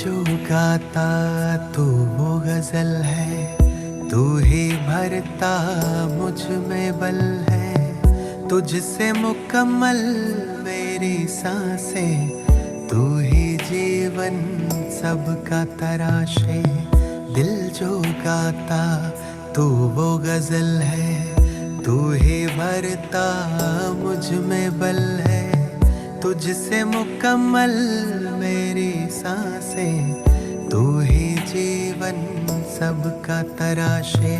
जो गाता तू वो गजल है, तू ही भरता मुझ में बल है। तुझसे मुकम्मल मेरी सांसें, तू ही जीवन सबका तराशे। दिल जो गाता तू वो गजल है, तू ही भरता मुझ में बल है। तुझसे मुकम्मल मेरी सांसें, तू ही जीवन सबका तराशे।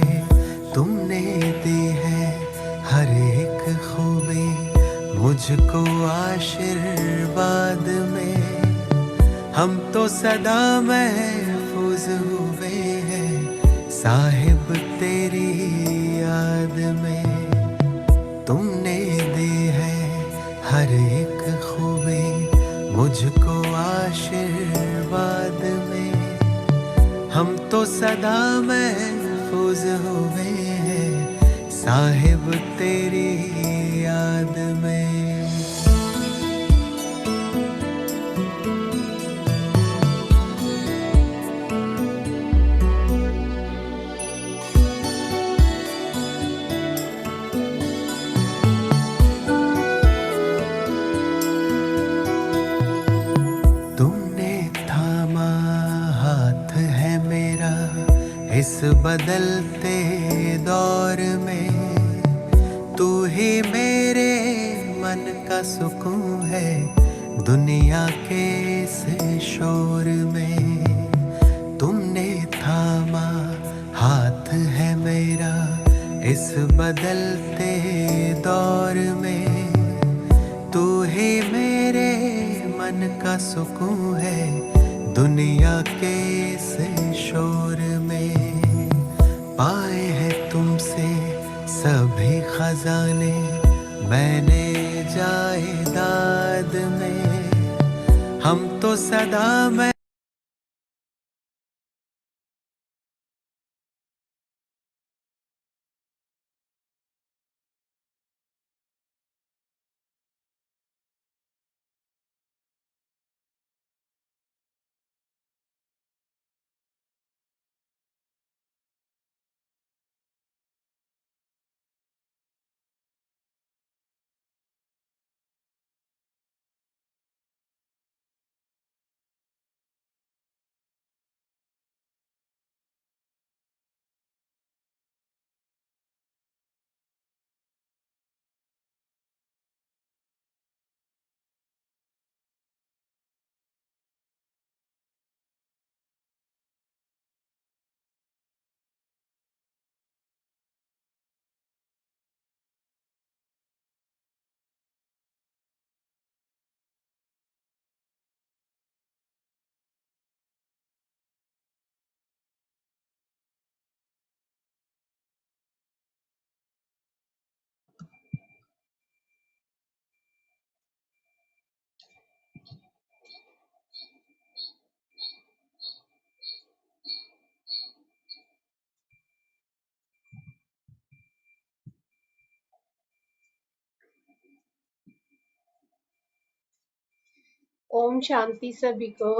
तुमने दी है हर एक खूबी मुझको आशीर्वाद में। हम तो सदा महफूज हुए हैं साहिब तेरी याद में। तुमने दी है हर एक खूबी मुझको आशीर्वाद में। हम तो सदा महफूज हुए हैं साहिब तेरी याद में। तुमने थामा हाथ है मेरा इस बदलते दौर में। तू ही मेरे मन का सुकून है दुनिया के इस शोर में। तुमने थामा हाथ है मेरा इस बदलते दौर में। तू ही मेरे मन का सुकून है दुनिया के इस शोर में। पाए हैं तुमसे सभी खजाने मैंने जायदाद में। हम तो सदा मैं ओम शांति सभी को।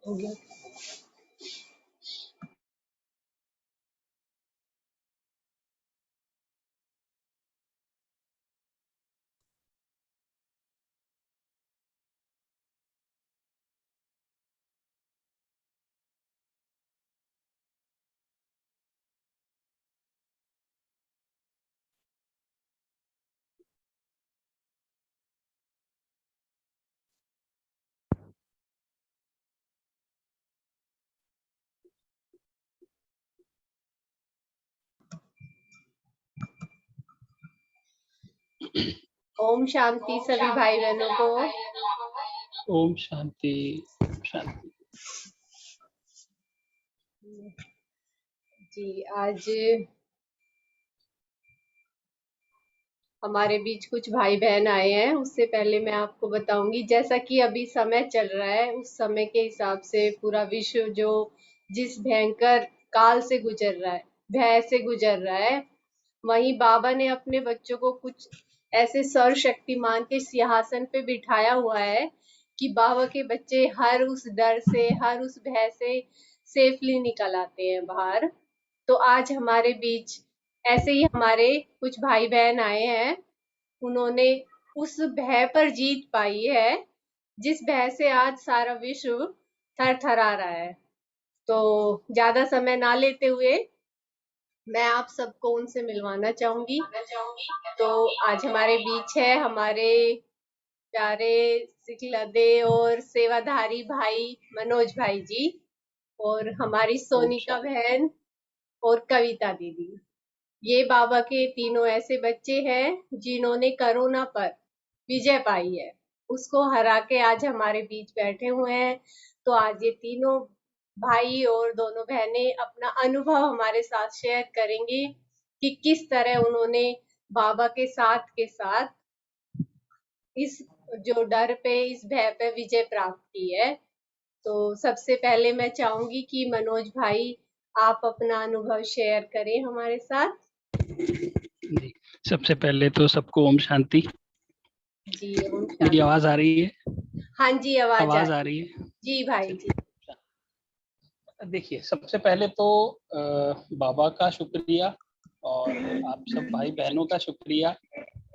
हो गया। ओम शांति सभी भाई बहनों को। ओम शांति शांति। जी, आज हमारे बीच कुछ भाई बहन आए हैं। उससे पहले मैं आपको बताऊंगी, जैसा कि अभी समय चल रहा है उस समय के हिसाब से पूरा विश्व जो जिस भयंकर काल से गुजर रहा है, भय से गुजर रहा है, वहीं बाबा ने अपने बच्चों को कुछ ऐसे सर्वशक्तिमान के सिंहासन पे बिठाया हुआ है कि बाबा के बच्चे हर उस डर से, हर उस भय से सेफली निकल आते हैं बाहर। तो आज हमारे बीच ऐसे ही हमारे कुछ भाई बहन आए हैं। उन्होंने उस भय पर जीत पाई है जिस भय से आज सारा विश्व थर थरा रहा है। तो ज्यादा समय ना लेते हुए मैं आप सबको उनसे मिलवाना चाहूंगी। तो आज हमारे बीच है हमारे प्यारे सिखलदे और सेवाधारी भाई मनोज भाई जी, और हमारी सोनिका बहन और कविता दीदी। ये बाबा के तीनों ऐसे बच्चे हैं जिन्होंने कोरोना पर विजय पाई है, उसको हरा के आज हमारे बीच बैठे हुए हैं। तो आज ये तीनों भाई और दोनों बहनें अपना अनुभव हमारे साथ शेयर करेंगे कि किस तरह उन्होंने बाबा के साथ इस जो डर पे, इस भय पे विजय प्राप्त की है। तो सबसे पहले मैं चाहूंगी कि मनोज भाई आप अपना अनुभव शेयर करें हमारे साथ। जी, सबसे पहले तो सबको ओम शांति। जी ओम मेरी शांति। आवाज आ रही है? हाँ जी, आवाज आवाज आ आ रही रही है। है? जी भाई जी। चलिए, देखिए, सबसे पहले तो बाबा का शुक्रिया और आप सब भाई बहनों का शुक्रिया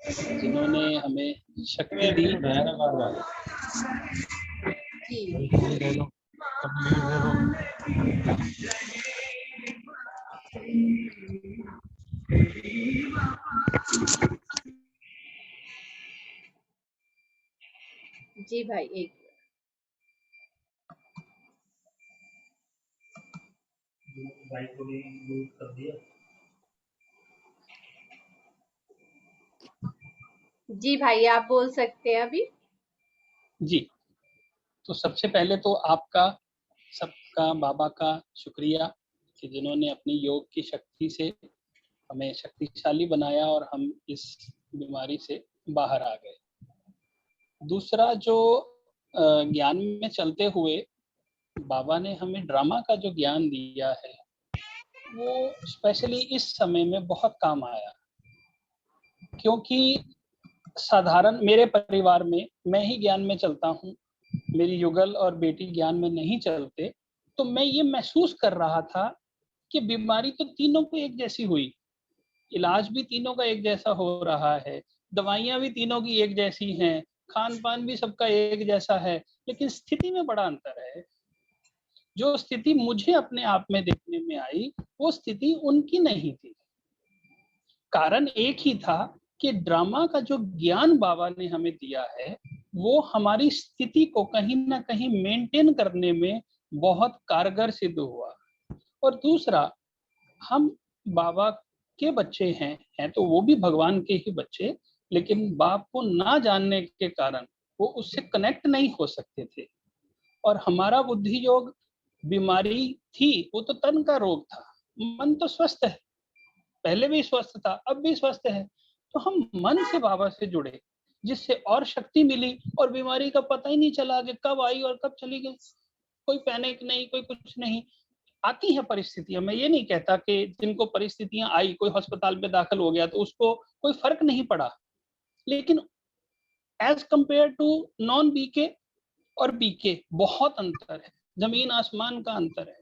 जिन्होंने हमें शक्ति दी। जी जी भाई, एक जी भाई आप बोल सकते हैं अभी। जी, तो सबसे पहले तो आपका सबका बाबा का शुक्रिया कि जिन्होंने अपनी योग की शक्ति से हमें शक्तिशाली बनाया और हम इस बीमारी से बाहर आ गए। दूसरा, जो ज्ञान में चलते हुए बाबा ने हमें ड्रामा का जो ज्ञान दिया है वो स्पेशली इस समय में बहुत काम आया, क्योंकि साधारण मेरे परिवार में मैं ही ज्ञान में चलता हूँ, मेरी युगल और बेटी ज्ञान में नहीं चलते। तो मैं ये महसूस कर रहा था कि बीमारी तो तीनों को एक जैसी हुई, इलाज भी तीनों का एक जैसा हो रहा है, दवाइयां भी तीनों की एक जैसी हैं, खान पान भी सबका एक जैसा है, लेकिन स्थिति में बड़ा अंतर है। जो स्थिति मुझे अपने आप में देखने में आई वो स्थिति उनकी नहीं थी। कारण एक ही था कि ड्रामा का जो ज्ञान बाबा ने हमें दिया है वो हमारी स्थिति को कहीं ना कहीं मेंटेन करने में बहुत कारगर सिद्ध हुआ। और दूसरा, हम बाबा के बच्चे हैं तो वो भी भगवान के ही बच्चे, लेकिन बाप को ना जानने के कारण वो उससे कनेक्ट नहीं हो सकते थे। और हमारा बुद्धि योग बीमारी थी, वो तो तन का रोग था, मन तो स्वस्थ है, पहले भी स्वस्थ था, अब भी स्वस्थ है। तो हम मन से बाबा से जुड़े, जिससे और शक्ति मिली और बीमारी का पता ही नहीं चला कि कब आई और कब चली गई। कोई पैनिक नहीं, कोई कुछ नहीं। आती हैं परिस्थितियां, मैं ये नहीं कहता कि जिनको परिस्थितियां आई, कोई अस्पताल में दाखिल हो गया तो उसको कोई फर्क नहीं पड़ा, लेकिन as compare to non BK और बीके बहुत अंतर है, जमीन आसमान का अंतर है।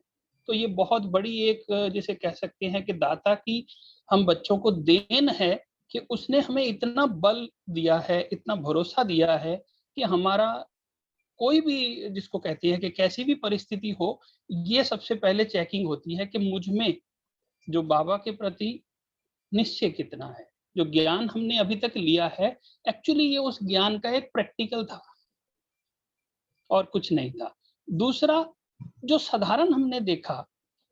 तो ये बहुत बड़ी एक जिसे कह सकते हैं कि दाता की हम बच्चों को देन है कि उसने हमें इतना बल दिया है, इतना भरोसा दिया है कि हमारा कोई भी जिसको कहते हैं कि कैसी भी परिस्थिति हो, ये सबसे पहले चेकिंग होती है कि मुझ में जो बाबा के प्रति निश्चय कितना है। जो ज्ञान हमने अभी तक लिया है, एक्चुअली ये उस ज्ञान का एक प्रैक्टिकल था और कुछ नहीं था। दूसरा, जो साधारण हमने देखा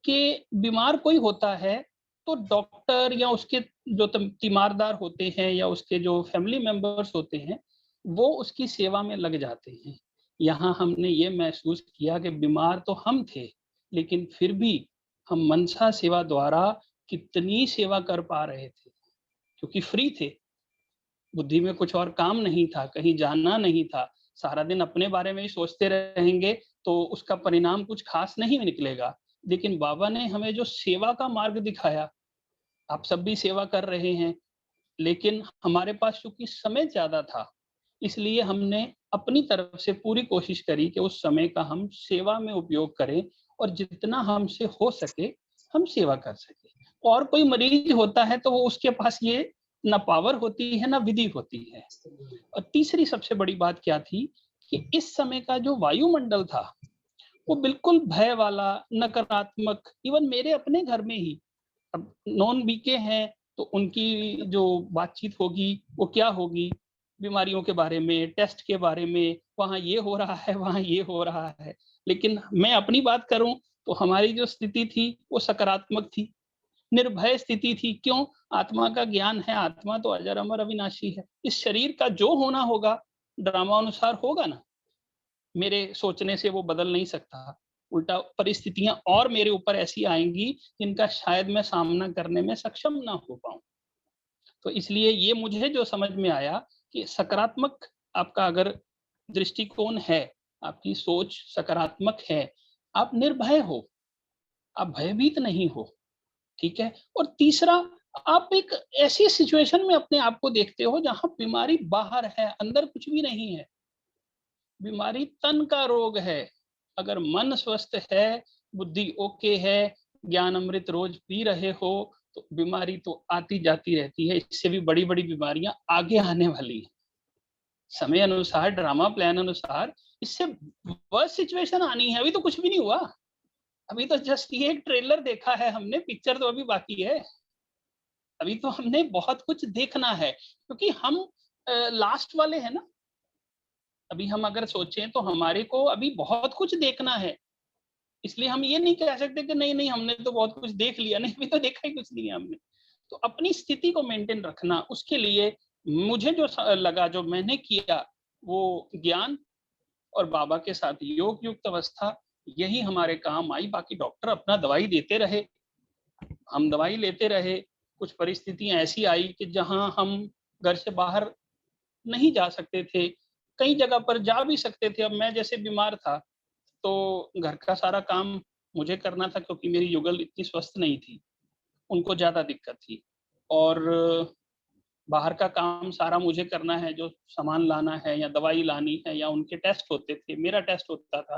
कि बीमार कोई होता है तो डॉक्टर या उसके जो तीमारदार होते हैं या उसके जो फैमिली मेंबर्स होते हैं वो उसकी सेवा में लग जाते हैं। यहाँ हमने ये महसूस किया कि बीमार तो हम थे, लेकिन फिर भी हम मनसा सेवा द्वारा कितनी सेवा कर पा रहे थे, क्योंकि फ्री थे। बुद्धि में कुछ और काम नहीं था, कहीं जाना नहीं था, सारा दिन अपने बारे में ही सोचते रहेंगे तो उसका परिणाम कुछ खास नहीं निकलेगा। लेकिन बाबा ने हमें जो सेवा का मार्ग दिखाया, आप सब भी सेवा कर रहे हैं, लेकिन हमारे पास चूँकि समय ज़्यादा था, इसलिए हमने अपनी तरफ से पूरी कोशिश करी कि उस समय का हम सेवा में उपयोग करें और जितना हमसे हो सके, हम सेवा कर सकें। और कोई मरीज़ होता है तो वो उसके पास ये ना पावर होती है, ना विधि होती है। और तीसरी सबसे बड़ी बात क्या थी कि इस समय का जो वायुमंडल था, वो बिल्कुल भय वाला, नकारात्मक, इवन मेरे अपने घर में ही, अब नॉन बीके हैं, तो उनकी जो बातचीत होगी, वो क्या होगी? बीमारियों के बारे में, टेस्ट के बारे में, वहाँ ये हो रहा है, वहाँ ये हो रहा है। लेकिन मैं अपनी बात करूँ, तो हमारी जो स्थिति थी, वो सकारात्मक थी, निर्भय स्थिति थी। क्यों? आत्मा का ज्ञान है, आत्मा तो अजर, अमर, अविनाशी है। इस शरीर का जो होना होगा, ड्रामानुसार होगा ना। मेरे सोचने से वो बदल नहीं सकता। उल्टा परिस्थितियाँ और मेरे ऊपर ऐसी आएँगी, जिनका शायद मैं सामना करने में सक्षम ना हो पाऊँ। तो इसलिए ये मुझे जो समझ में आया कि सकारात्मक आपका अगर दृष्टिकोण है, आपकी सोच सकारात्मक है, आप निर्भय हो, आप भयभीत नहीं हो, ठीक है? और तीसरा, आप एक ऐसी सिचुएशन में अपने आप को देखते हो जहाँ बीमारी बाहर है, अंदर कुछ भी नहीं है। बीमारी तन का रोग है। अगर मन स्वस्थ है, बुद्धि ओके है, ज्ञान अमृत रोज पी रहे हो, तो बीमारी तो आती जाती रहती है। इससे भी बड़ी-बड़ी बीमारियाँ आगे आने वाली हैं। समय अनुसार, ड्रामा प्लान अनुसार इससे वर्स्ट सिचुएशन आनी है। अभी तो कुछ भी नहीं हुआ। अभी तो जस्ट ये एक ट्रेलर देखा है हमने, पिक्चर तो अभी बाकी है। अभी तो हमने बहुत कुछ देखना है, क्योंकि हम लास्ट वाले हैं ना। अभी हम अगर सोचें तो हमारे को अभी बहुत कुछ देखना है। इसलिए हम ये नहीं कह सकते कि नहीं, नहीं हमने तो बहुत कुछ देख लिया, नहीं अभी तो देखा ही कुछ नहीं है हमने। तो अपनी स्थिति को मेंटेन रखना, उसके लिए मुझे जो लगा, जो मैंने किया, वो ज्ञान और बाबा के साथ योग युक्त अवस्था, यही हमारे काम आई। बाकी डॉक्टर अपना दवाई देते रहे, हम दवाई लेते रहे। कुछ परिस्थितियाँ ऐसी आई कि जहाँ हम घर से बाहर नहीं जा सकते थे, कई जगह पर जा भी सकते थे। अब मैं जैसे बीमार था, तो घर का सारा काम मुझे करना था, क्योंकि मेरी युगल इतनी स्वस्थ नहीं थी, उनको ज़्यादा दिक्कत थी। और बाहर का काम सारा मुझे करना है, जो सामान लाना है या दवाई लानी है या उनके टेस्ट होते थे, मेरा टेस्ट होता था,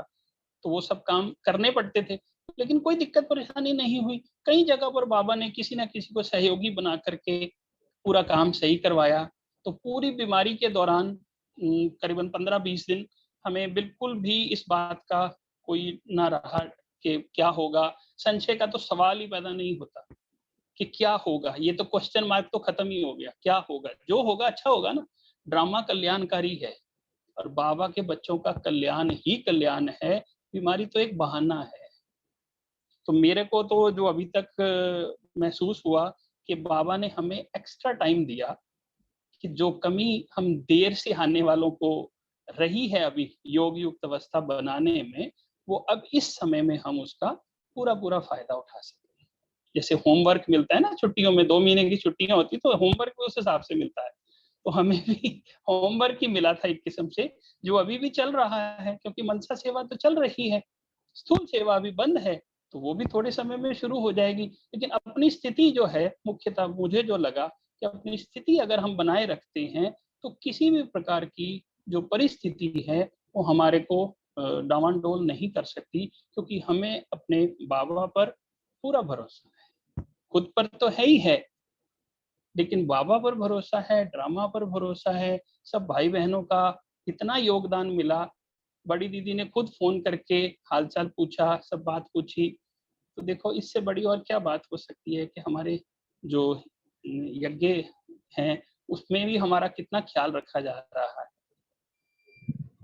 तो वो सब काम करने पड़ते थे। लेकिन कोई दिक्कत परेशानी नहीं हुई। कई जगह पर बाबा ने किसी न किसी को सहयोगी बना कर के पूरा काम सही करवाया। तो पूरी बीमारी के दौरान करीबन 15-20 दिन हमें बिल्कुल भी इस बात का कोई ना रहा कि क्या होगा। संशय का तो सवाल ही पैदा नहीं होता कि क्या होगा? ये तो क्वेश्चन मार्क तो खत्म ही हो गया, क्या होगा? जो होगा अच्छा होगा ना। ड्रामा कल्याणकारी है और बाबा के बच्चों का कल्याण ही कल्याण है, बीमारी तो एक बहाना है। तो मेरे को तो जो अभी तक महसूस हुआ कि बाबा ने हमें एक्स्ट्रा टाइम दिया, कि जो कमी हम देर से आने वालों को रही है अभी योग युक्त अवस्था बनाने में, वो अब इस समय में हम उसका पूरा-पूरा फ़ायदा उठा सकें। जैसे होमवर्क मिलता है ना छुट्टियों में, 2 महीने की छुट्टियाँ होती हैं, तो होमवर्क भी उस हिसाब से मिलता है। तो हमें भी होमवर्क ही मिला था एक किस्म से, जो अभी भी चल रहा है, क्योंकि मनसा सेवा तो चल रही है। स्थूल सेवा अभी बंद है, तो वो भी थोड़े समय में शुरू हो जाएगी। लेकिन अपनी स्थिति जो है, मुख्यतः मुझे जो लगा कि अपनी स्थिति अगर हम बनाए रखते हैं, तो किसी भी प्रकार की जो परिस्थिति है, वो हमारे को डामाडोल नहीं कर सकती, क्योंकि हमें अपने बाबा पर पूरा भरोसा है। खुद पर तो है ही है, लेकिन बाबा पर भरोसा है, ड्रामा पर भरोसा है, सब भाई-बहनों का इतना योगदान मिला। बड़ी दीदी ने खुद फ़ोन करके हाल-चाल पूछा, सब बात पूछी। तो देखो इससे बड़ी और क्या बात हो सकती है कि हमारे जो यज्ञ हैं, उसमें भी हमारा कितना ख़्याल रखा जा रहा है।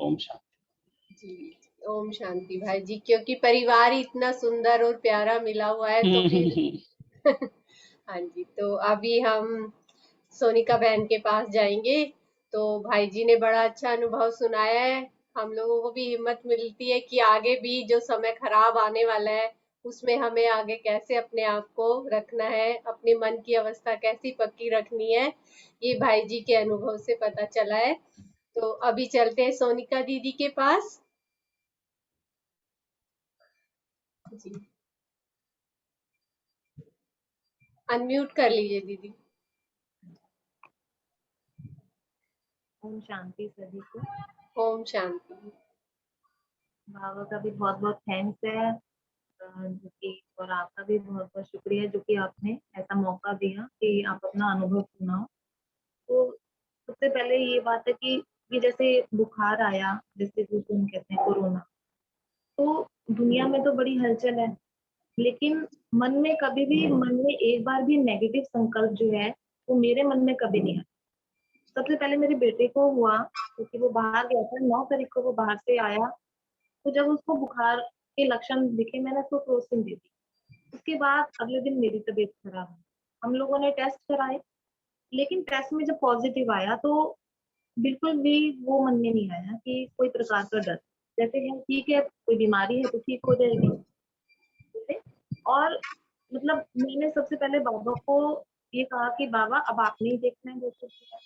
ओम शांति। जी, ओम शांति भाई जी, क्योंकि परिवार ही इतना सुंदर और प्यारा मिला हुआ है, तो फिर हाँ जी, तो अभी हम सोनिका बहन के पास जाएंगे। तो भाई जी ने बड़ा अच्छा अनुभव सुनाया है, हम लोगों को भी हिम्मत मिलती है कि आगे भी जो समय खराब आने वाला है उसमें हमें आगे कैसे अपने आप को रखना है, अपने मन की अवस्था कैसी पक्की रखनी है, ये भाई जी के अनुभव से पता चला है। तो अभी चलते हैं सोनिका दीदी के पास। जी, अनम्यूट कर लीजिए दीदी। ओम शांति सभी को। ओम शांति। बाबा का भी बहुत बहुत थैंक्स है, जो कि और आपका भी बहुत बहुत शुक्रिया जो कि आपने ऐसा मौका दिया कि आप अपना अनुभव सुनाओ। तो सबसे पहले ये बात है कि ये जैसे बुखार आया, जैसे जिसको हम कहते हैं कोरोना, तो दुनिया में तो बड़ी हलचल है, लेकिन मन में एक बार भी नेगेटिव संकल्प जो है वो मेरे मन में कभी नहीं आया। सबसे पहले मेरे बेटे को हुआ, क्योंकि वो बाहर गया था, 9 तारीख को वो बाहर से आया, तो जब उसको बुखार के लक्षण दिखे मैंने उसको क्रोसिन दे दी। उसके बाद अगले दिन मेरी तबीयत खराब हुई। हम लोगों ने टेस्ट कराए, लेकिन टेस्ट में जब पॉजिटिव आया तो बिल्कुल भी वो मन में नहीं आया कि कोई प्रकार का डर, जैसे है ठीक है कोई बीमारी है तो ठीक हो जाएगी। और मतलब मैंने सबसे पहले बाबा को ये कहा कि बाबा अब आपने ही देखना है जो कुछ है,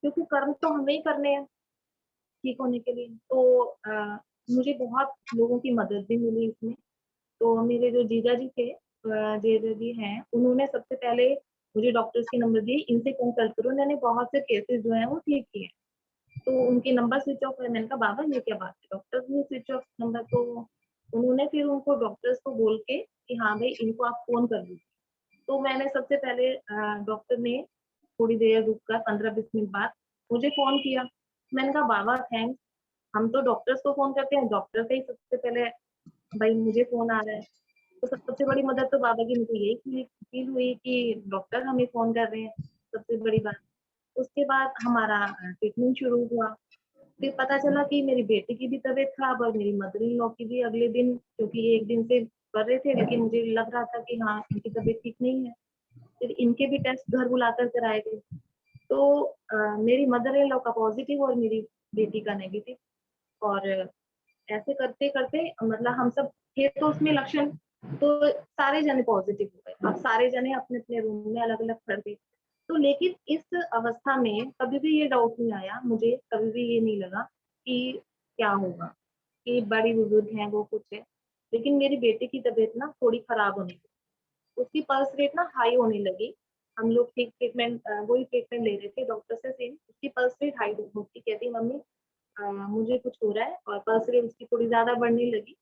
क्योंकि कर्म तो हमें ही करने हैं ठीक होने के लिए। तो मुझे बहुत लोगों की मदद भी मिली इसमें। तो मेरे जो जीजा जी थे, जीजा जी हैं, उन्होंने सबसे पहले मुझे डॉक्टर्स के नंबर दिए, इनसे कंसल्ट करो। उन्होंने बहुत से केसेस जो हैं वो ठीक किए। तो उनके नंबर स्विच ऑफ है। मैंने कहा बाबा ये क्या बात है, डॉक्टर्स ने स्विच ऑफ नंबर। तो उन्होंने फिर उनको डॉक्टर्स को बोल के कि हाँ भाई इनको आप फोन कर दीजिए। तो मैंने सबसे पहले डॉक्टर ने थोड़ी देर रुक कर 15-20 मिनट बाद मुझे फोन किया। मैंने कहा बाबा थैंक्स, हम तो डॉक्टर्स को फोन करते हैं, डॉक्टर से ही सबसे पहले भाई मुझे फोन आ रहा है। तो सबसे बड़ी मदद तो बाबा की मुझे यही फील हुई कि डॉक्टर हमें फोन कर रहे हैं, सबसे बड़ी बात। उसके बाद हमारा ट्रीटमेंट शुरू हुआ। फिर पता चला कि मेरी बेटी की भी तबीयत खराब और मेरी मदर इन लॉ की भी अगले दिन, क्योंकि ये एक दिन से कर रहे थे लेकिन मुझे लग रहा था कि हाँ इनकी तबीयत ठीक नहीं है। फिर इनके भी टेस्ट घर बुलाकर कराए गए। तो मेरी मदर इन लॉ का पॉजिटिव और मेरी बेटी का नेगेटिव। और ऐसे करते करते मतलब हम सब थे तो उसमें लक्षण, तो सारे जने पॉजिटिव हो गए। अब सारे जने अपने अपने रूम में अलग अलग पड़ गए। तो लेकिन इस अवस्था में कभी भी ये डाउट नहीं आया मुझे, कभी भी ये नहीं लगा कि क्या होगा, कि बड़ी बुजुर्ग हैं वो कुछ है। लेकिन मेरी बेटी की तबीयत ना थोड़ी खराब होने लगी, उसकी पल्स रेट ना हाई होने लगी। हम लोग ठीक ट्रीटमेंट वही ट्रीटमेंट ले रहे थे डॉक्टर से सेम, उसकी पल्स रेट हाई होती, कहती मम्मी मुझे कुछ हो रहा है, और पल्स रेट उसकी थोड़ी ज्यादा बढ़ने लगी।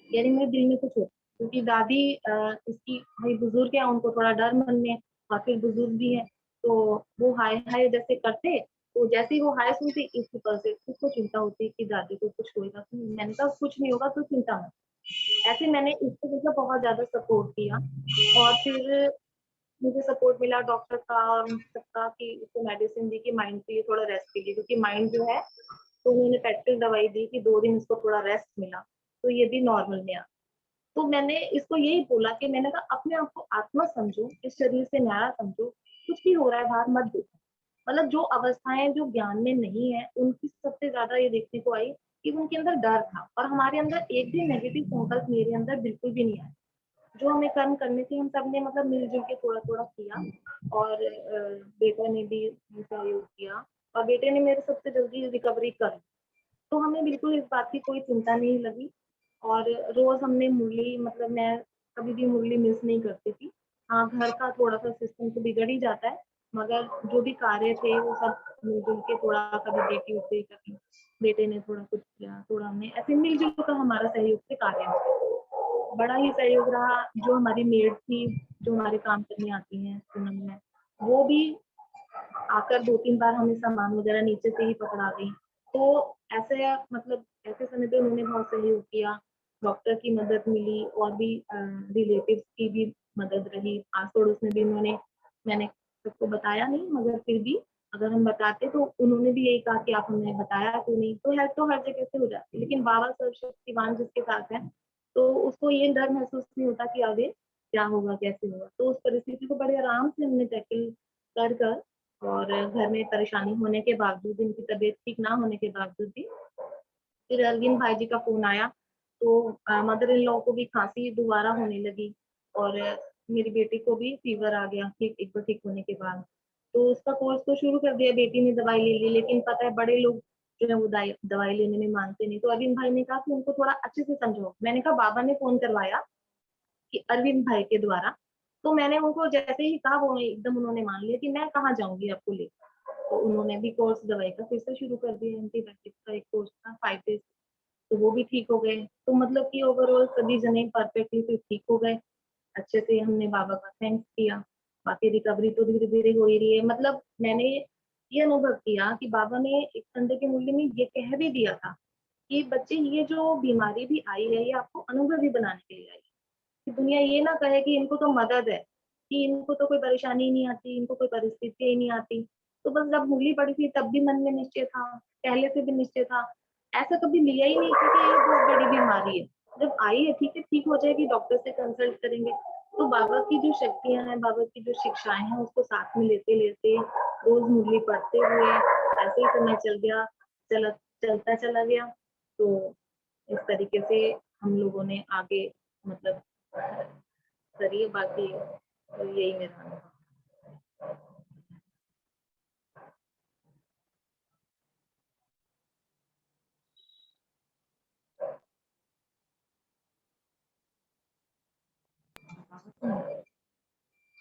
यानी मेरे दिल में कुछ हो, क्योंकि दादी इसकी भाई बुजुर्ग है, उनको थोड़ा डर मन में, और फिर बुजुर्ग भी है, तो वो हाय हाय जैसे करते, तो जैसे ही वो हाय सुनती इसकी पल्स रेट, उसको चिंता होती कि दादी को कुछ होगा। तो मैंने कहा कुछ नहीं होगा तो चिंता मत। ऐसे मैंने इसको मतलब बहुत ज्यादा सपोर्ट किया। और फिर मुझे सपोर्ट मिला डॉक्टर का और सबका कि उसको मेडिसिन दी कि माइंड पे थोड़ा रेस्ट कीजिए, क्योंकि माइंड जो है, तो उन्होंने पेप्टिक दवाई दी कि 2 दिन इसको थोड़ा रेस्ट मिला तो ये भी नॉर्मल में आ। तो मैंने इसको यही बोला कि मैंने कहा अपने आप को आत्मा समझो, इस शरीर से न्यारा समझो, कुछ भी हो रहा है बाहर मत देखो। मतलब जो अवस्थाएं जो ज्ञान में नहीं है उनकी सबसे ज्यादा ये देखने को आई कि उनके अंदर डर था, और हमारे अंदर एक भी नेगेटिव संकल्प मेरे अंदर बिल्कुल भी नहीं आया। जो हमें कर्म करने थे हम सब ने मतलब मिलजुल के थोड़ा थोड़ा किया। और बेटे ने भी सहयोग किया, और बेटे ने मेरे सबसे जल्दी रिकवरी कर ली। तो हमें बिल्कुल इस बात की कोई चिंता नहीं लगी। और रोज हमने मुरली, मतलब मैं कभी भी मुरली मिस नहीं करती थी। हाँ घर का थोड़ा सा सिस्टम तो बिगड़ ही जाता है, मगर जो भी कार्य थे वो सब मिलजुल के, थोड़ा कभी बेटी उठ गई, कभी बेटे ने थोड़ा कुछ किया, थोड़ा हमने ऐसे मिलजुल कर हमारा सहयोग से कार्य हुआ। बड़ा ही सहयोग रहा। जो हमारी मेड थी, जो हमारे काम करने आती हैं पूनम में, वो भी आकर 2-3 बार हमें सामान वगैरह नीचे से ही पकड़ा गई। तो ऐसे मतलब ऐसे समय पे उन्होंने बहुत सहयोग किया। डॉक्टर की मदद मिली, और भी रिलेटिव्स की भी मदद रही, आस पड़ोस में भी उन्होंने, मैंने सबको बताया नहीं मगर फिर भी अगर हम बताते तो उन्होंने भी यही कहा कि आप हमें बताया क्यों नहीं। तो हेल्प तो हर जगह से हो जाती है, लेकिन बाबा सर्वशक्तिवान जिसके साथ है तो उसको ये डर महसूस नहीं होता कि आगे क्या होगा कैसे होगा। तो उस परिस्थिति को बड़े आराम से हमने टैकल कर कर, और घर में परेशानी होने के बावजूद, इनकी तबीयत ठीक ना होने के बावजूद भी फिर अरविंद भाई जी का फोन आया, तो मदर इन लॉ को भी खांसी दोबारा होने लगी और मेरी बेटी को भी फीवर आ गया ठीक एक बार ठीक होने के बाद। तो उसका कोर्स तो शुरू कर दिया, बेटी ने दवाई ले ली, लेकिन पता है बड़े लोग जो है वो दवाई लेने में मानते नहीं। तो अरविंद भाई ने कहा कि उनको थोड़ा अच्छे से समझो। मैंने कहा बाबा ने फोन करवाया कि अरविंद भाई के द्वारा, तो मैंने उनको जैसे ही कहा वो एकदम उन्होंने मान लिया कि मैं कहाँ जाऊंगी आपको लेकर। तो उन्होंने भी कोर्स दवाई का फिर से शुरू कर दिया, एंटीबायोटिक का एक कोर्स था 5 डेज, तो वो भी ठीक हो गए। तो मतलब कि ओवरऑल सभी जने परफेक्टली फिर ठीक हो गए। अच्छे से हमने बाबा का थैंक्स किया। बाकी रिकवरी तो धीरे धीरे हो ही रही है। मतलब मैंने ये अनुभव किया कि बाबा ने एक संडे के मूल्य में ये कह भी दिया था कि बच्चे ये जो बीमारी भी आई है ये आपको अनुभवी बनाने के लिए आई है, कि दुनिया ये ना कहे कि इनको तो मदद है, कि इनको तो कोई परेशानी ही नहीं आती, इनको कोई परिस्थिति ही नहीं आती। तो बस जब उंगली पड़ी थी तब भी मन में निश्चय था, पहले से भी निश्चय था। ऐसा कभी लिया ही नहीं था कि ये बहुत बड़ी बीमारी है। जब आई है ठीक है, ठीक हो जाएगी, डॉक्टर से कंसल्ट करेंगे। तो बाबा की जो शक्तियां हैं, बाबा की जो शिक्षाएं हैं, उसको साथ में लेते लेते रोज मुरली पढ़ते हुए ऐसे ही समय चल गया, चलता चला गया। तो इस तरीके से हम लोगों ने आगे मतलब करिए। बाकी तो यही मेरा अनुभव।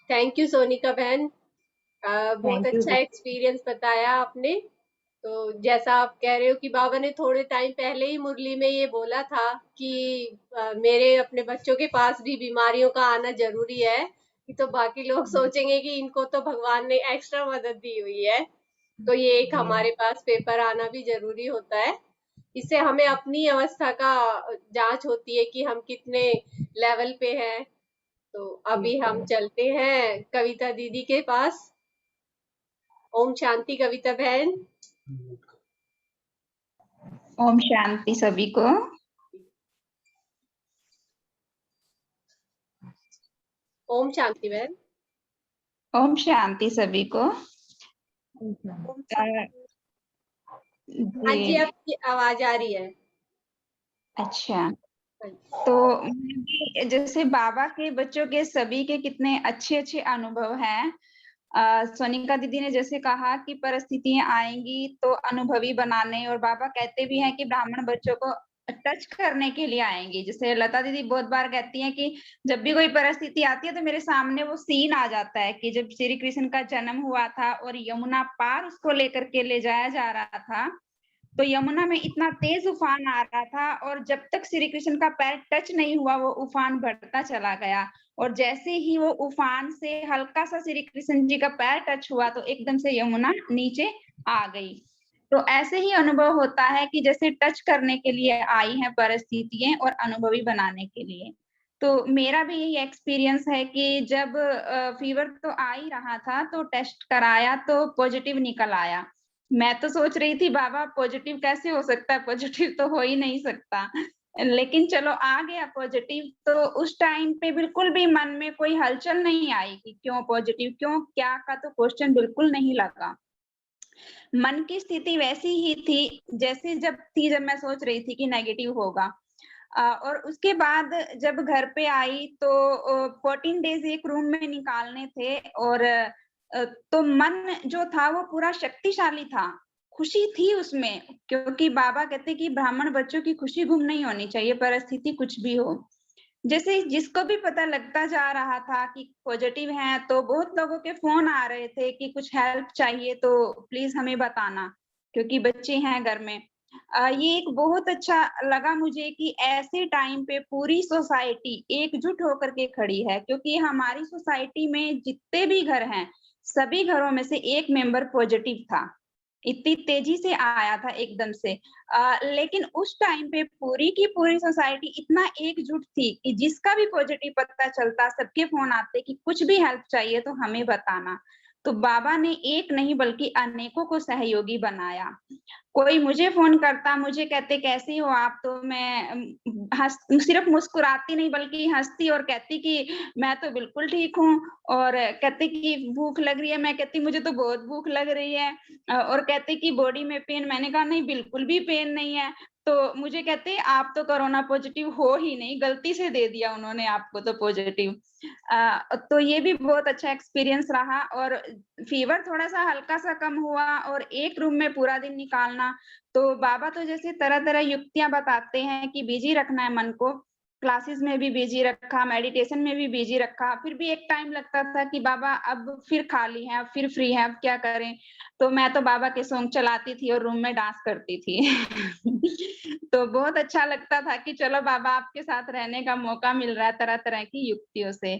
थैंक यू सोनिका बहन, बहुत थैंक यू। अच्छा एक्सपीरियंस बताया आपने। तो जैसा आप कह रहे हो कि बाबा ने थोड़े टाइम पहले ही मुरली में ये बोला था कि मेरे अपने बच्चों के पास भी बीमारियों का आना जरूरी है, कि तो बाकी लोग सोचेंगे कि इनको तो भगवान ने एक्स्ट्रा मदद दी हुई है, तो ये एक हमारे पास पेपर आना भी जरूरी होता है। इससे हमें अपनी अवस्था का जांच होती है कि हम कितने लेवल पे हैं। तो अभी हम चलते हैं कविता दीदी के पास। ओम शांति कविता बहन। ओम शांति सभी को। ओम शांति बहन। ओम शांति सभी को। हाँ जी, जी आपकी आवाज आ रही है। अच्छा, तो मैं भी जैसे बाबा के बच्चों के सभी के कितने अच्छे अच्छे अनुभव हैं। सोनिका दीदी ने जैसे कहा कि परिस्थितियां आएंगी तो अनुभवी बनाने, और बाबा कहते भी हैं कि ब्राह्मण बच्चों को टच करने के लिए आएंगी। जैसे लता दीदी बहुत बार कहती हैं कि जब भी कोई परिस्थिति आती है तो मेरे सामने वो सीन आ जाता है कि जब श्री कृष्ण का जन्म हुआ था और यमुना पार उसको लेकर के ले जाया जा रहा था, तो यमुना में इतना तेज उफान आ रहा था और जब तक श्री कृष्ण का पैर टच नहीं हुआ वो उफान बढ़ता चला गया। और जैसे ही वो उफान से हल्का सा श्री कृष्ण जी का पैर टच हुआ तो एकदम से यमुना नीचे आ गई। तो ऐसे ही अनुभव होता है कि जैसे टच करने के लिए आई हैं परिस्थितियां और अनुभवी बनाने के लिए। तो मेरा भी यही एक्सपीरियंस है कि जब फीवर तो आ ही रहा था तो टेस्ट कराया तो पॉजिटिव निकल आया। मैं तो सोच रही थी बाबा पॉजिटिव कैसे हो सकता है, पॉजिटिव तो हो ही नहीं सकता, लेकिन चलो आ गया पॉजिटिव। तो उस टाइम पे बिल्कुल भी मन में कोई हलचल नहीं आई कि क्यों पॉजिटिव, क्यों क्या का तो क्वेश्चन बिल्कुल नहीं लगा। मन की स्थिति वैसी ही थी जैसे जब मैं सोच रही थी कि नेगेटिव होगा। और उसके बाद जब घर पे आई तो 14 डेज एक रूम में निकालने थे और तो मन जो था वो पूरा शक्तिशाली था, खुशी थी उसमें, क्योंकि बाबा कहते कि ब्राह्मण बच्चों की खुशी गुम नहीं होनी चाहिए, परिस्थिति कुछ भी हो। जैसे जिसको भी पता लगता जा रहा था कि पॉजिटिव है तो बहुत लोगों के फोन आ रहे थे कि कुछ हेल्प चाहिए तो प्लीज हमें बताना, क्योंकि बच्चे हैं घर में। ये एक बहुत अच्छा लगा मुझे कि ऐसे टाइम पे पूरी सोसाइटी एकजुट होकर के खड़ी है, क्योंकि हमारी सोसाइटी में जितने भी घर हैं सभी घरों में से एक मेंबर पॉजिटिव था, इतनी तेजी से आया था एकदम से। लेकिन उस टाइम पे पूरी की पूरी सोसाइटी इतना एकजुट थी कि जिसका भी पॉजिटिव पता चलता सबके फोन आते कि कुछ भी हेल्प चाहिए तो हमें बताना। तो बाबा ने एक नहीं बल्कि अनेकों को सहयोगी बनाया। कोई मुझे फोन करता, मुझे कहते कैसी हो आप, तो मैं सिर्फ मुस्कुराती नहीं बल्कि हंसती और कहती कि मैं तो बिल्कुल ठीक हूँ। और कहते कि भूख लग रही है, मैं कहती मुझे तो बहुत भूख लग रही है। और कहते कि बॉडी में पेन, मैंने कहा नहीं बिल्कुल भी पेन नहीं है। तो मुझे कहते हैं आप तो कोरोना पॉजिटिव हो ही नहीं, गलती से दे दिया उन्होंने आपको तो पॉजिटिव। तो ये भी बहुत अच्छा एक्सपीरियंस रहा और फीवर थोड़ा-सा हल्का-सा कम हुआ और एक रूम में पूरा दिन निकालना, तो बाबा तो जैसे तरह-तरह युक्तियाँ बताते हैं कि बिज़ी रखना है मन को, क्लासेस में भी बिज़ी रखा, मेडिटेशन में भी बिज़ी रखा, फिर भी एक टाइम लगता था कि बाबा अब फिर खाली हैं, अब फिर फ्री हैं, अब क्या करें? तो मैं तो बाबा के सॉन्ग चलाती थी और रूम में डांस करती थी। तो बहुत अच्छा लगता था कि चलो बाबा आपके साथ रहने का मौका मिल रहा है तरह-तरह की युक्तियों से।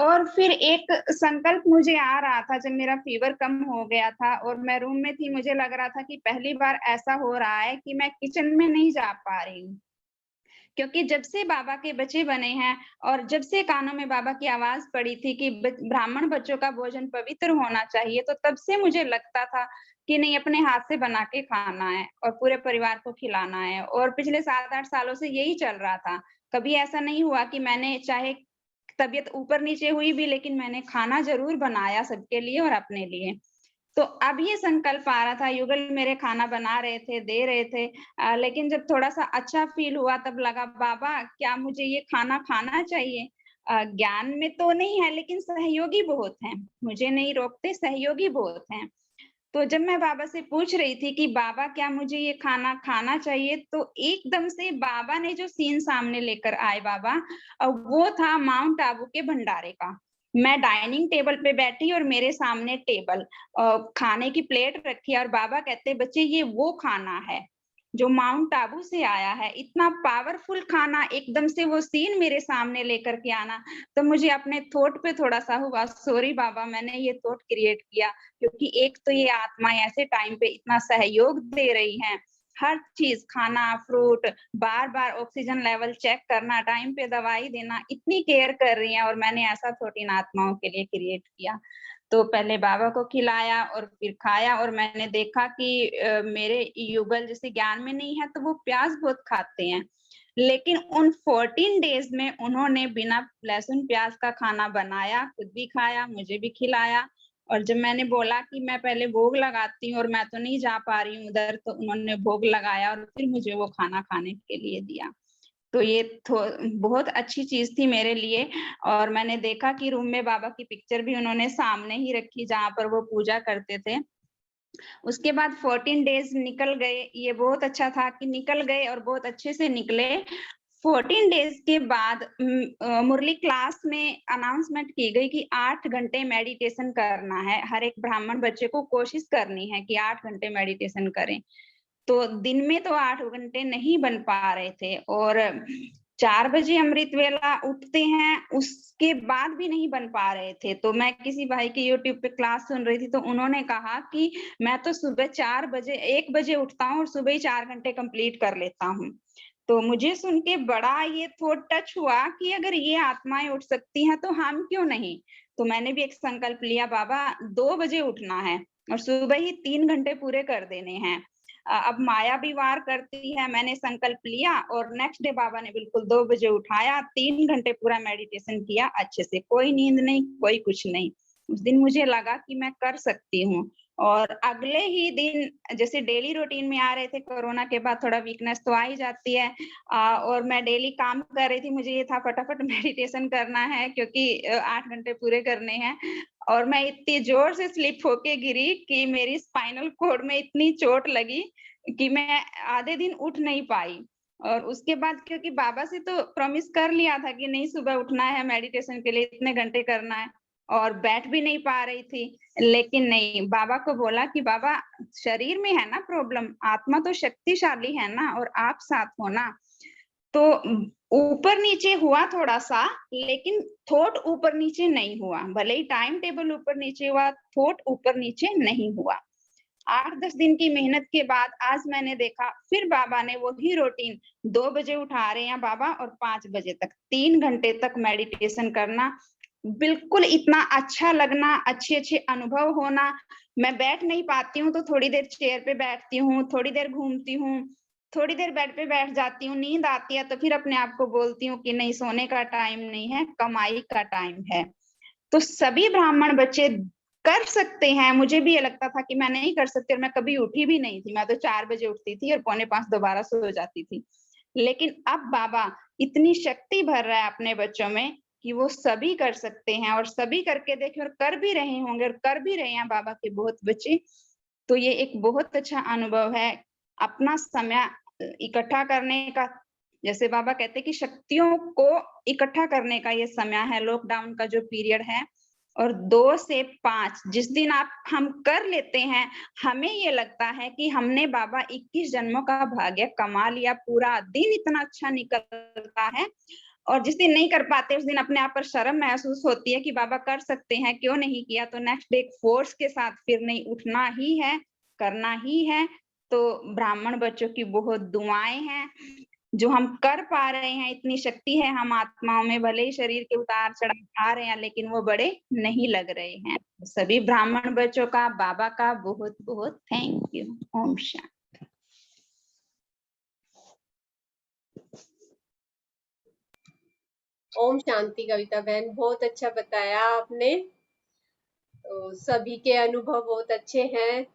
और फिर एक संकल्प मुझे आ रहा था जब मेरा फ़ीवर कम हो गया था और मैं रूम में थी, मुझे लग रहा था कि पहली बार ऐसा हो रहा है कि मैं किचन में नहीं जा पा रही हूँ। क्योंकि जब से बाबा के बच्चे बने हैं और जब से कानों में बाबा की आवाज़ पड़ी थी कि ब ब्राह्मण बच्चों का भोजन पवित्र होना चाहिए, तो तब से मुझे लगता था कि नहीं अपने हाथ से बना के खाना है और पूरे परिवार को खिलाना है और पिछले 7-8 सालों से यही चल रहा था। कभी ऐसा नहीं हुआ कि मैंने चाहे तबीयत ऊपर-नीचे हुई भी लेकिन मैंने खाना ज़रूर बनाया सबके लिए और अपने लिए। तो अब ये संकल्प आ रहा था, युगल मेरे खाना बना रहे थे, दे रहे थे लेकिन जब थोड़ा-सा अच्छा फ़ील हुआ तब लगा बाबा क्या मुझे ये खाना खाना चाहिए? ज्ञान में तो नहीं है लेकिन सहयोगी बहुत हैं, मुझे नहीं रोकते सहयोगी बहुत हैं। तो जब मैं बाबा से पूछ रही थी कि बाबा क्या मुझे ये खाना खाना चाहिए? तो एकदम से बाबा ने जो सीन सामने लेकर आए बाबा वो था माउंट आबू के भंडारे का। मैं डाइनिंग टेबल पे बैठी और मेरे सामने टेबल खाने की प्लेट रखी और बाबा कहते बच्चे ये वो खाना है, जो माउंट आबू से आया है। इतना पावरफुल खाना एकदम से वो सीन मेरे सामने लेकर के आना, तो मुझे अपने थॉट पे थोड़ा-सा हुआ सॉरी बाबा मैंने ये थॉट क्रिएट किया। क्योंकि एक तो ये आत्माएँ ऐसे टाइम पे इतना सहयोग दे रही हैं, हर चीज़ खाना, फ्रूट, बार-बार ऑक्सीजन लेवल चेक करना, टाइम पे दवाई देना, इतनी केयर कर रही हैं और मैंने ऐसा थॉट इन आत्माओं के लिए क्रिएट किया। तो पहले बाबा को खिलाया और फिर खाया और मैंने देखा कि मेरे युगल जैसे ज्ञान में नहीं है तो वो प्याज़ बहुत खाते हैं। लेकिन उन 14 डेज़ में उन्होंने बिना लहसुन प्याज़ का खाना बनाया, खुद भी खाया, मुझे भी खिलाया और जब मैंने बोला कि मैं पहले भोग लगाती हूँ और मैं तो नहीं जा पा रही हूँ उधर, तो उन्होंने भोग लगाया और फिर मुझे वो खाना खाने के लिए दिया। तो ये थो बहुत अच्छी चीज़ थी मेरे लिए और मैंने देखा कि रूम में बाबा की पिक्चर भी उन्होंने सामने ही रखी जहाँ पर वो पूजा करते थे। उसके बाद 14 डेज़ निकल गए, ये बहुत अच्छा था कि निकल गए और बहुत अच्छे से निकले। 14 डेज़ के बाद मुरली क्लास में अनाउंसमेंट की गई कि 8 घंटे मेडिटेशन करना है, हर एक ब्राह्मण बच्चे को कोशिश करनी है कि 8 घंटे मेडिटेशन करें। तो दिन में तो 8 घंटे नहीं बन पा रहे थे और 4 बजे अमृत वेला उठते हैं, उसके बाद भी नहीं बन पा रहे थे। तो मैं किसी भाई की यूट्यूब पे क्लास सुन रही थी, तो उन्होंने कहा कि मैं तो सुबह 4 बजे 1 बजे उठता हूँ और सुबह ही 4 घंटे कंप्लीट कर लेता हूँ। तो मुझे सुन के बड़ा ये थॉट टच हुआ कि अगर ये आत्माएँ उठ सकती हैं, तो हम क्यों नहीं? तो मैंने भी एक संकल्प लिया बाबा 2 बजे उठना है और सुबह ही 3 घंटे पूरे कर देने हैं। अब माया भी वार करती है, मैंने संकल्प लिया और नेक्स्ट डे बाबा ने बिल्कुल 2 बजे उठाया, 3 घंटे पूरा मेडिटेशन किया अच्छे से, कोई नींद नहीं, कोई कुछ नहीं। उस दिन मुझे लगा कि मैं कर सकती हूँ और अगले ही दिन जैसे डेली रूटीन में आ रहे थे कोरोना के बाद थोड़ा वीकनेस तो आ ही जाती है और मैं डेली काम कर रही थी, मुझे ये था फटाफट मेडिटेशन करना है क्योंकि 8 घंटे पूरे करने हैं और मैं इतनी ज़ोर से स्लिप होके गिरी कि मेरी स्पाइनल कॉर्ड में इतनी चोट लगी कि मैं आधे दिन उठ नहीं पाई। और उसके बाद क्योंकि बाबा से तो प्रॉमिस कर लिया था कि नहीं सुबह उठना है मेडिटेशन के लिए इतने घंटे करना है और बैठ भी नहीं पा रही थी। लेकिन नहीं, बाबा को बोला कि बाबा शरीर में है ना प्रॉब्लम, आत्मा तो शक्तिशाली है ना और आप साथ हो ना। तो ऊपर-नीचे हुआ थोड़ा-सा, लेकिन थॉट ऊपर-नीचे नहीं हुआ। भले ही टाइम टेबल ऊपर-नीचे हुआ, थॉट ऊपर-नीचे नहीं हुआ। 8-10 दिन की मेहनत के बाद आज मैंने देखा फिर बाबा ने वही रूटीन 2 बजे उठा रहे हैं बाबा और 5 बजे तक 3 घंटे तक मेडिटेशन करना। बिल्कुल इतना अच्छा लगना, अच्छे-अच्छे अनुभव होना। मैं बैठ नहीं पाती हूँ तो थोड़ी देर चेयर पे बैठती हूँ, थोड़ी देर घूमती हूँ, थोड़ी देर बेड पे बैठ जाती हूँ, नींद आती है तो फिर अपने आप को बोलती हूँ कि नहीं सोने का टाइम नहीं है, कमाई का टाइम है। तो सभी ब्राह्मण बच्चे कर सकते हैं। मुझे भी ये लगता था कि मैं नहीं कर सकती और मैं कभी उठी भी नहीं थी। मैं तो 4 बजे उठती थी और 4:45 दोबारा सो जाती थी। लेकिन अब बाबा इतनी शक्ति भर रहा है अपने बच्चों में कि वो सभी कर सकते हैं और सभी करके देखें और कर भी रहे होंगे और कर भी रहे हैं बाबा के बहुत बच्चे। तो ये एक बहुत अच्छा अनुभव है अपना समय इकट्ठा करने का। जैसे बाबा कहते हैं कि शक्तियों को इकट्ठा करने का ये समय है, लॉकडाउन का जो पीरियड है। और 2 से 5 जिस दिन हम कर लेते हैं, हमें ये लगता है कि हमने बाबा 21 जन्मों का भाग्य कमा लिया, पूरा दिन इतना अच्छा निकलता है। और जिस दिन नहीं कर पाते उस दिन अपने आप पर शर्म महसूस होती है कि बाबा कर सकते हैं, क्यों नहीं किया? तो नेक्स्ट डे फोर्स के साथ फिर नहीं, उठना ही है, करना ही है। तो ब्राह्मण बच्चों की बहुत दुआएं हैं जो हम कर पा रहे हैं। इतनी शक्ति है हम आत्माओं में, भले ही शरीर के उतार चढ़ाव आ रहे हैं लेकिन वो बड़े नहीं लग रहे हैं। सभी ब्राह्मण बच्चों का, बाबा का बहुत बहुत थैंक यू। ओम शांति। ओम शांति कविता बहन, बहुत अच्छा बताया आपने। तो सभी के अनुभव बहुत अच्छे हैं।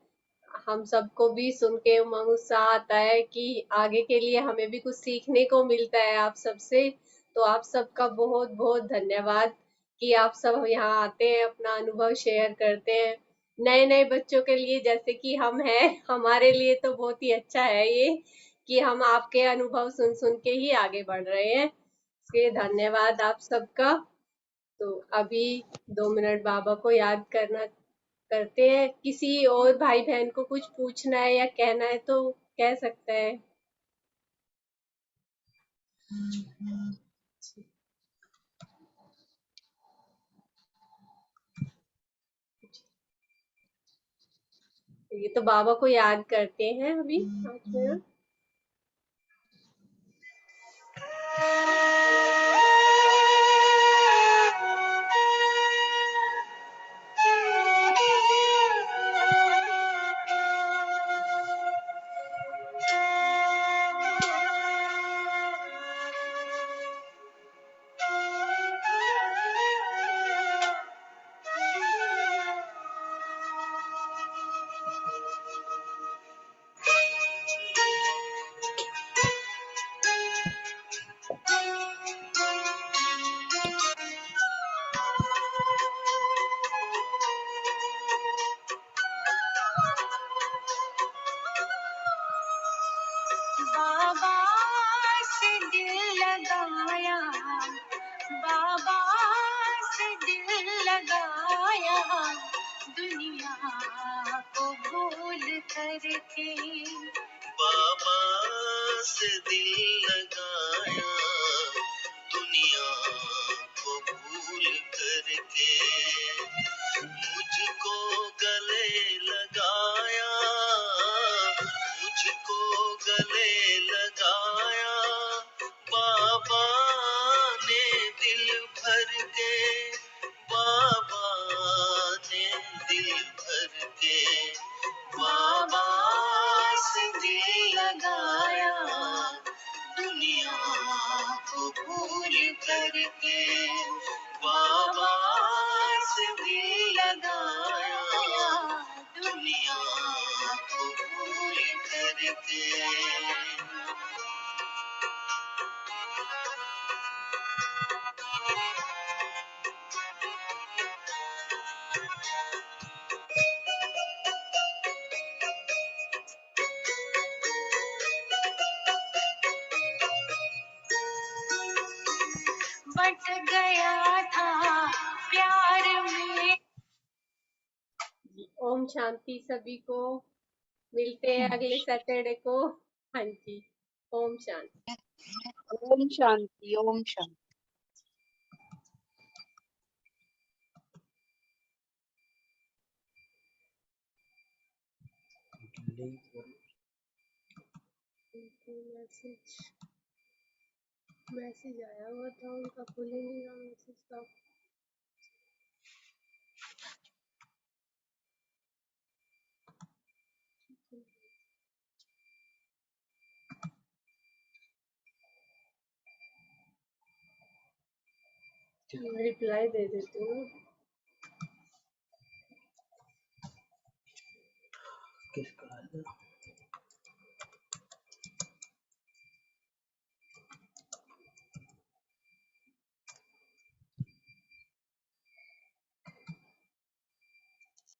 हम सबको भी सुन के उमंग उत्साह आता है कि आगे के लिए हमें भी कुछ सीखने को मिलता है आप सबसे। तो आप सबका बहुत बहुत धन्यवाद कि आप सब यहाँ आते हैं, अपना अनुभव शेयर करते हैं। नए नए बच्चों के लिए जैसे कि हम हैं, हमारे लिए तो बहुत ही अच्छा है ये कि हम आपके अनुभव सुन सुन के ही आगे बढ़ रहे हैं। इसके लिए धन्यवाद आप सबका। तो अभी 2 मिनट बाबा को याद करते हैं। किसी और भाई बहन को कुछ पूछना है या कहना है तो कह सकते हैं। ये तो बाबा को याद करते हैं अभी 5 मिनट। बाबा से दिल लगाया, बाबा से दिल लगाया, दुनिया को भूल करके। बाबा से दिल लगाया, दुनिया को भूल करके। मुझको गले लगाया, मुझको गले लगाया, बाबा ने दिल भर के, बाबा ने दिल भर के। बाबा से दिल लगाया, दुनिया को भूल करके। बाबा से दिल लगाया, दुनिया को भूल करके। बट गया था प्यार में। ओम शांति सभी को। मिलते हैं अगले सैटरडे को। हाँ जी, ओम शांति। ओम शांति, ओम शांति। मैसेज आया हुआ था उनका, खुल ही नहीं रहा मैसेज का। रिप्लाई दे देती हूँ। किसका